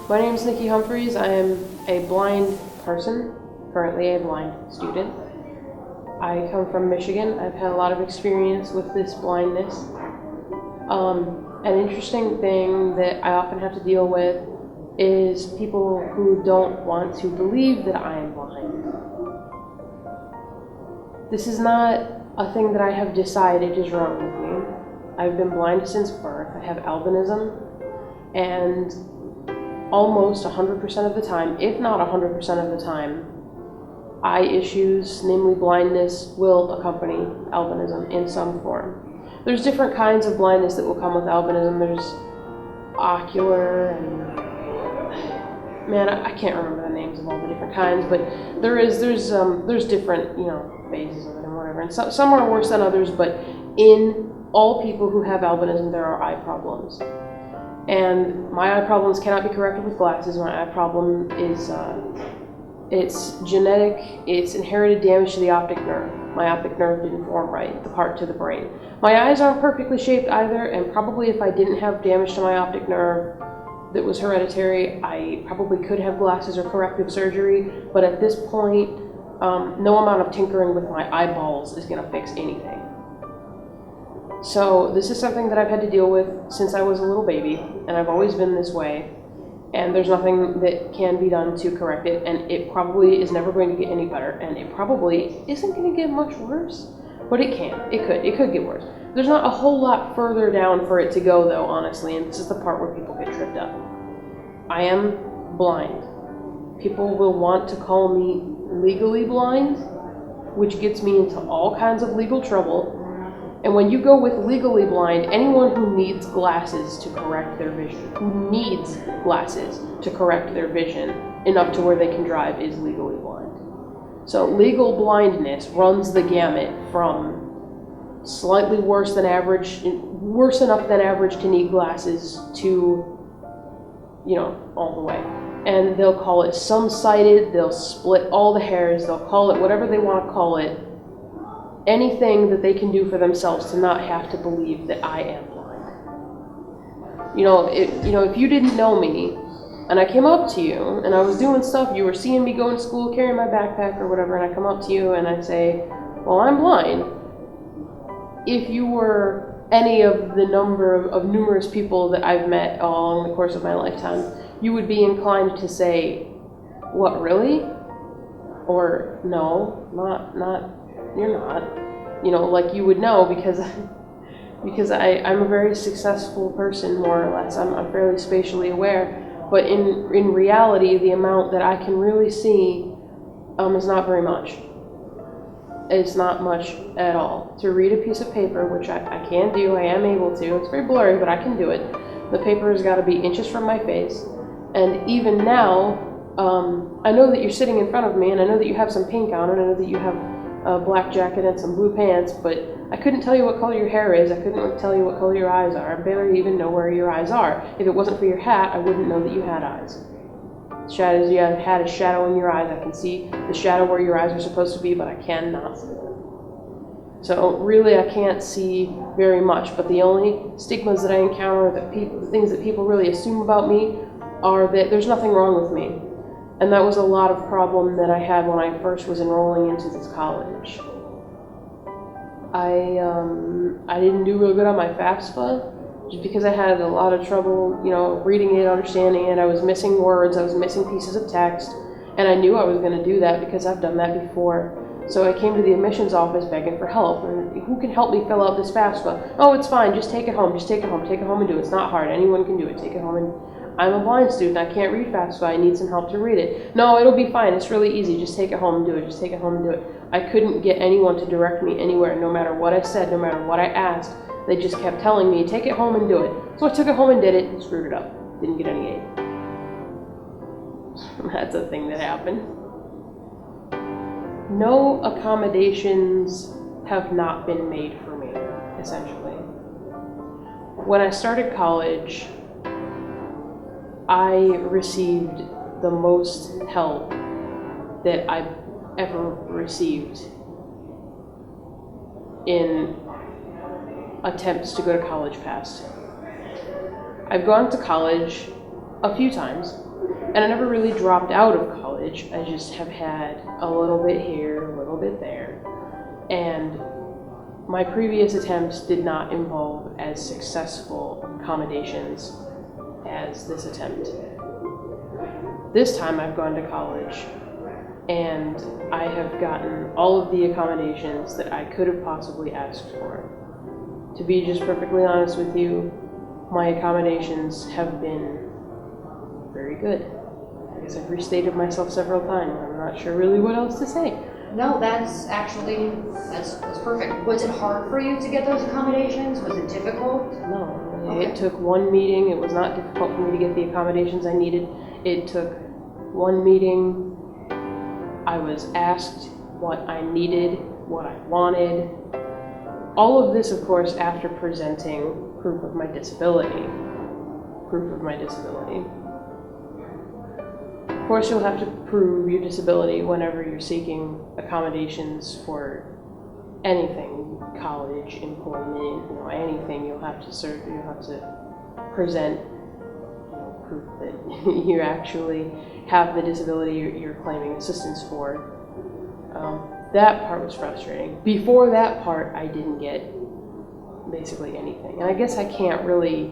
My name is Nikki Humphreys. I am a blind person, currently a blind student. I come from Michigan. I've had a lot of experience with this blindness. An interesting thing that I often have to deal with is people who don't want to believe that I am blind. This is not a thing that I have decided is wrong with me. I've been blind since birth. I have albinism, and almost 100% of the time, if not 100% of the time, eye issues, namely blindness, will accompany albinism in some form. There's different kinds of blindness that will come with albinism. There's ocular and, man, I can't remember the names of all the different kinds, but there's different, phases of it and whatever. And some are worse than others, but in all people who have albinism, there are eye problems. And my eye problems cannot be corrected with glasses. My eye problem is, it's genetic, it's inherited damage to the optic nerve. My optic nerve didn't form right, the part to the brain. My eyes aren't perfectly shaped either, and probably if I didn't have damage to my optic nerve that was hereditary, I probably could have glasses or corrective surgery, but at this point, no amount of tinkering with my eyeballs is gonna fix anything. So this is something that I've had to deal with since I was a little baby, and I've always been this way, and there's nothing that can be done to correct it, and it probably is never going to get any better, and it probably isn't going to get much worse, but it can. It could get worse. There's not a whole lot further down for it to go, though, honestly, and this is the part where people get tripped up. I am blind. People will want to call me legally blind, which gets me into all kinds of legal trouble. And when you go with legally blind, anyone who needs glasses to correct their vision, enough to where they can drive, is legally blind. So legal blindness runs the gamut from slightly worse enough than average to need glasses to, all the way. And they'll call it some-sighted, they'll split all the hairs, they'll call it whatever they want to call it. Anything that they can do for themselves to not have to believe that I am blind. If you didn't know me, and I came up to you, and I was doing stuff, you were seeing me going to school, carrying my backpack or whatever, and I come up to you and I say, well, I'm blind. If you were any of the number of numerous people that I've met along the course of my lifetime, you would be inclined to say, what, really? Or, no, not. You're not, like you would know because I'm a very successful person, more or less. I'm fairly spatially aware, but in reality, the amount that I can really see is not very much. It's not much at all. To read a piece of paper, which I can do, I am able to. It's very blurry, but I can do it. The paper has got to be inches from my face, and even now, I know that you're sitting in front of me, and I know that you have some pink on, and I know that you have a black jacket and some blue pants, but I couldn't tell you what color your hair is. I couldn't tell you what color your eyes are. I barely even know where your eyes are. If it wasn't for your hat, I wouldn't know that you had eyes. Shadows, you had a shadow in your eyes. I can see the shadow where your eyes are supposed to be, but I cannot see them. So really, I can't see very much, but the only stigmas that I encounter, the things that people really assume about me, are that there's nothing wrong with me. And that was a lot of problem that I had when I first was enrolling into this college. I didn't do real good on my FAFSA, just because I had a lot of trouble, reading it, understanding it. I was missing words, I was missing pieces of text, and I knew I was going to do that because I've done that before. So I came to the admissions office begging for help. And who can help me fill out this FAFSA? Oh, it's fine, just take it home and do it. It's not hard, anyone can do it, take it home and I'm a blind student, I can't read FAFSA, I need some help to read it. No, it'll be fine, it's really easy, just take it home and do it, I couldn't get anyone to direct me anywhere, no matter what I said, no matter what I asked. They just kept telling me, take it home and do it. So I took it home and did it, and screwed it up. Didn't get any aid. That's a thing that happened. No accommodations have not been made for me, essentially. When I started college, I received the most help that I've ever received in attempts to go to college past. I've gone to college a few times, And I never really dropped out of college. I just have had a little bit here, a little bit there. And my previous attempts did not involve as successful accommodations as this attempt. This time I've gone to college and I have gotten all of the accommodations that I could have possibly asked for. To be just perfectly honest with you, my accommodations have been very good. I guess I've restated myself several times. I'm not sure really what else to say. No, that's perfect. Was it hard for you to get those accommodations? Was it difficult? No, Okay. It took one meeting. It was not difficult for me to get the accommodations I needed. It took one meeting. I was asked what I needed, what I wanted. All of this, of course, after presenting proof of my disability. Of course, you'll have to prove your disability whenever you're seeking accommodations for anything, college, employment, anything. You'll have to present proof that you actually have the disability you're claiming assistance for. That part was frustrating. Before that part, I didn't get basically anything. And I guess I can't really,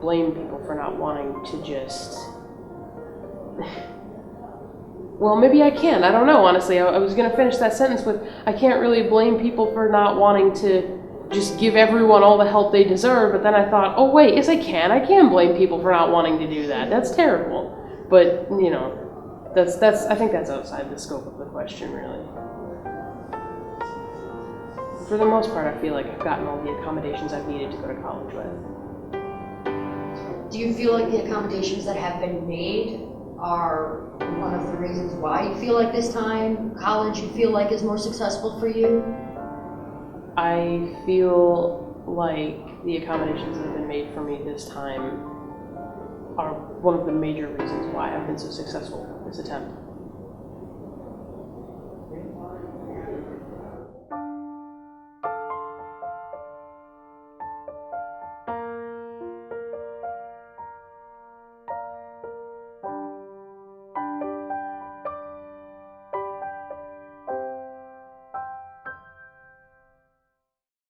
blame people for not wanting to just... Well, maybe I can. I don't know, honestly. I was going to finish that sentence with, I can't really blame people for not wanting to just give everyone all the help they deserve, but then I thought, oh wait, yes I can. I can blame people for not wanting to do that. That's terrible. But, I think that's outside the scope of the question, really. For the most part, I feel like I've gotten all the accommodations I've needed to go to college with. Do you feel like the accommodations that have been made are one of the reasons why you feel like this time college you feel like is more successful for you? I feel like the accommodations that have been made for me this time are one of the major reasons why I've been so successful with this attempt.